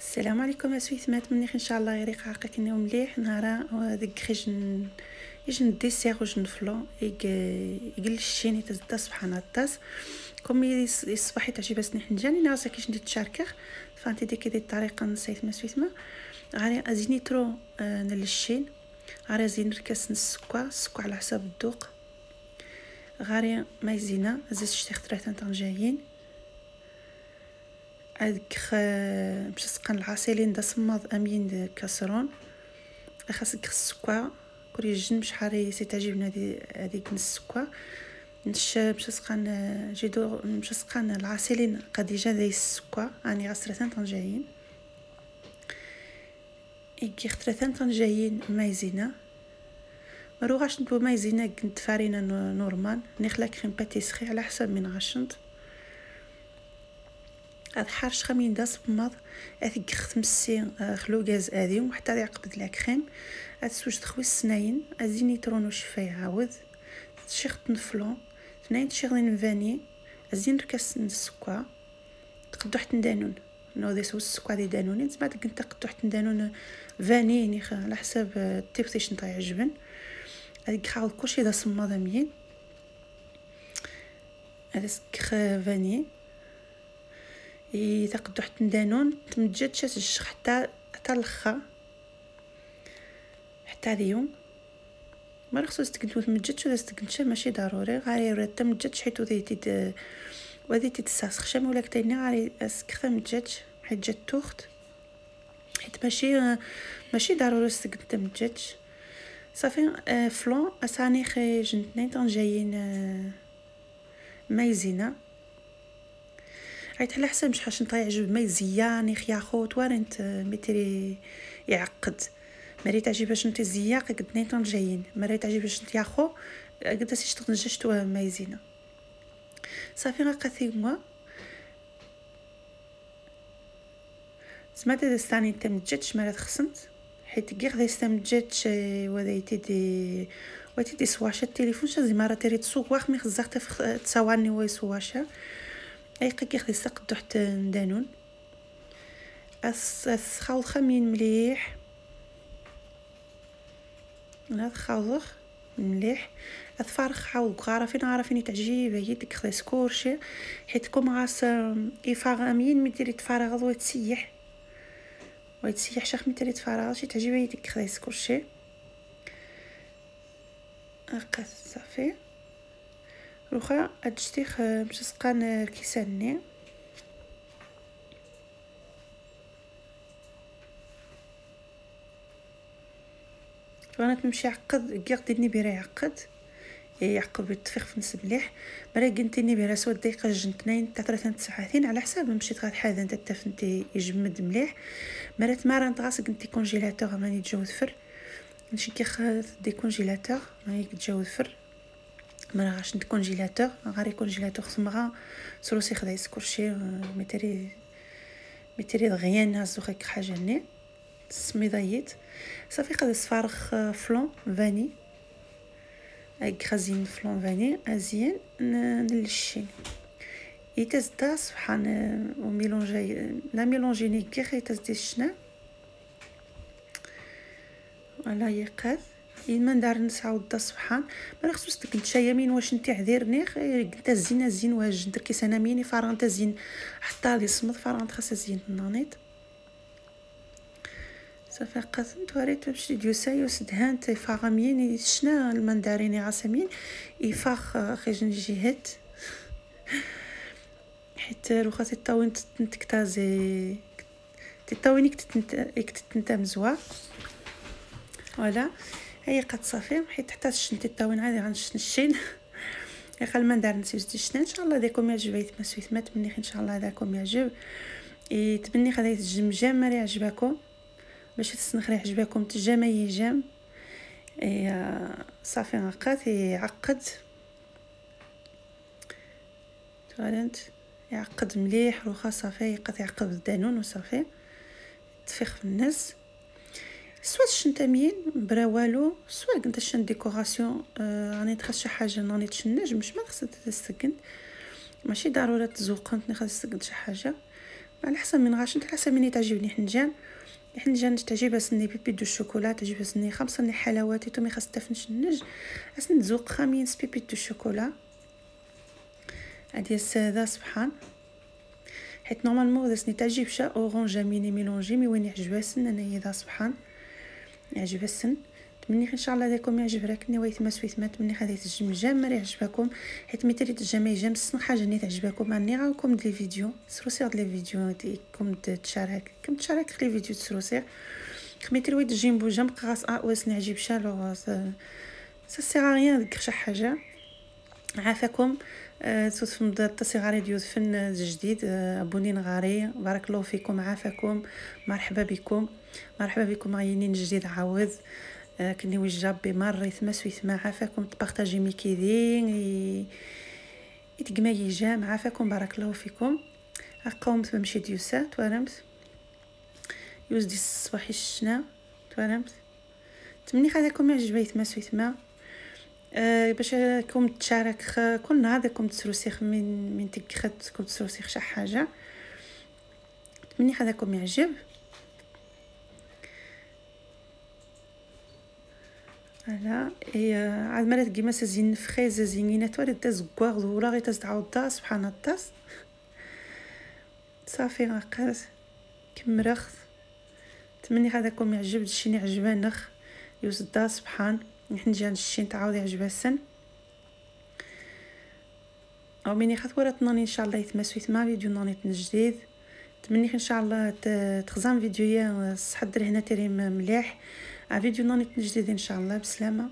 السلام عليكم اسويتمات مني ان شاء الله يريق عاقك انه مليح نهار ديك خيج يجن ديسير وجن فلو يقل الشيني تزدا سبحان الطاس كومي الصباح تعجبني حنجاني ناس كيش ندير تشاركر فانت ديك الطريقه نسيت ما سويتما غادي ازيني ترو نلشين غادي زين ركاس السكر على حساب الذوق غادي مايزينا زيت شتي 3 طنجايين هذيك باش تسقن العسلين دا صماض امين كاسرون خاصك السكر كوري جن بشحال سي تعجبنا هذيك السكر باش تسقن جيدو باش تسقن العسلين قديجه داي السكر راني غسرتان طنجايين يجي 3 طنجايين مايزينا مروغاش ندو مايزينا كنت فارينه نورمال نخلا كريم باتيسري على حسب من غشنت هاد حارش خمين داس بماض هذيك خمسي خلو غاز ادي وحتى يقبض لا كريم هاد سوج تخوي السناين ازيني ترونو شفاي عاود تشيخ نفلو اثنين تشيغلين فاني ازين ركاس السكر تقدو حتى ندانون نو ديس السكر دي دانونين زعما كنت تقدو حتى ندانون فاني على حسب التيبتيش نتا يعجبن هذيك خاول كلشي دا صماده مين هذا فاني تقدو حتى ندانون تمجد شاش حتى الاخر حتى اليوم ما خصوص تكنتو تمجد شو تكنتش ماشي ضروري غير تمجد حيت ودي تتساسخ شام ولا كتينا غير اسكثا مجد حيت جات توخت حيت ماشي ضروري تكنت تمجد صافي فلون اساني خي جنتين طنجايين مايزينا عيط على حسب شحال نطا يعجب ماي زيان ياخو توارنت متري يعقد مريت تعجبش انت زياق قد 2 طنجايين مريت تعجبش انت ياخو قد سيش تنجشتو مايزينا صافي غاقاثي موا سمعت دستاني انت متجدش مرات خصنت حيت كيغ دستمجدش وديتي سواشا التليفون شازي مره تريد سوق واخ مي خزقت في تصاورني وي سواشا اي كي خدي سقدو حتى ندانون خاوض خمين مليح هاد خاوض مليح الفارخ حاول عارفين تعجيب هي ديك خدي سكورشي حيت كوم غاس يفاغ امين مديري تفارغ ويتسيح شاخ مديري تفارغ شي تعجب هي ديك خدي سكورشي اقص صافي روخا ادشتيخ باش تسقان الكيساني وانا تمشي عقد ديني بيرا يعقد بالتفيخ في نص مليح مرا قنتيني بيرا سوا دقيقه جنتين تاع 3 ساعات على حساب مشيت غاد حاذا انت تفنتي يجمد مليح مرا نتغاس قنتي كونجيلاتور ماني تجاوز فر نمشي كي دي كونجيلاتور ماني تجاوز فر مرا غاش ند كونجيلاتور غاري كونجيلاتور سمغا سروسي خداي سكورشي ميتري دغيان هازوخك حاجه ني سميضايت صافي قد صفارخ فلون فاني اي خزين فلون فاني ازين نلشي يتزدا سبحان وميلونجي لا ميلونجيني كي خيتزدي الشنا ولا يقاد من دار نسعود دا سبحان ما خصوص ديك الشايمين واش انت عذيرني قلت زين واش ندير كيسانا ميني فارغ زين حتى لي صمت فارغ خاص زين النانيط صافي قسمت وريت باش ديوسايوس دهانت فاغمين شنا المنداريني عاسمين يفاخ خيجن جهات حيت روخات الطاوين تكتازي تطاوينك تنت مزوا ولا هي قد صافي حيت حتى شنت الطاوين عادي غنشنشين يخل ما ندار نسيت الشنا ان شاء الله داكم يعجبيت ما سويت ما تمني ان شاء الله داكم يعجب تبني خديت الجمجام ما يعجبكم باش تسنخ ريح عجبكم تجامع يجام صافي غاقات يعقد تغالنت يعقد مليح روخا صافي يقط يعقد الدانون وصافي تفيخ في الناس سوا شنتامين برا والو سوا كنت شن ديكوراسيون راني تخش شي حاجه راني تشنج مش ما خصها تسكن ماشي ضروري تزوقنت نخص تسكن شي حاجه على حسب من غاشنت، على حسب مني تعجبني حنجان. الحنجان تعجبها سني بيبي دو الشوكولا، تعجبها سني خمسة ني حلواتي تومي خاص تفنش النج اسن تزوق خامين بيبي دو الشوكولا هادي الساده سبحان. حيت نورمالمون سني تعجبش اورانج ميني ميلونجي مي وين يعجبها سن انايا ذا سبحان يعجبها السن. تمني ان شاء الله داكم يعجب راكني ويت ما سويت ما تمني خديت الجمجام مري يعجبكم. حيت مي تريد الجماي جام سن حاجه ني تعجبكم اني غاكم دي فيديو سروسي هاد لي فيديو ديكم تشارك كم تشارك في لي فيديو تسروسي خميتي ويت جيمبو جام قاص واسني عجيب شالو سا سيغ ريان ديك شي حاجه. عافاكم صوت مضاد صغاري ديال فن جديد ابونين غاري بارك الله فيكم. عافاكم مرحبا بكم مرحبا بكم عينين جديد عاود كني وجاب بمر ثما سويت ما عافاكم تبارطاجي ميكيدين يتقما جام. عافاكم بارك الله فيكم. قومت بمشي ديوسا توالمت يوز دي الصباح الشنا توالمت تمني خذاكم يعجبيت ما سويت ما باش كوم تشارك كل نهار داكم تسروسيخ من تكخدكم تسروسيخ شي حاجه تمني خذاكم يعجب. على عاد مرات كيما سازين فريز زينينات ولا تاز كواغ ولا غير تاز تعاود سبحان الله صافي غاقاس كمرخ. تمني هذاكم يعجب شي عجبانخ يوزدا سبحان نحن جا نشي تعاود يعجبها السن او ميني خطورات نوني ان شاء الله يتمسويت ما فيديو نوني جديد. تمني ان شاء الله تخزم فيديو يا صحدر هنا تريم مليح ا فيديو نوني جديد ان شاء الله بسلامه.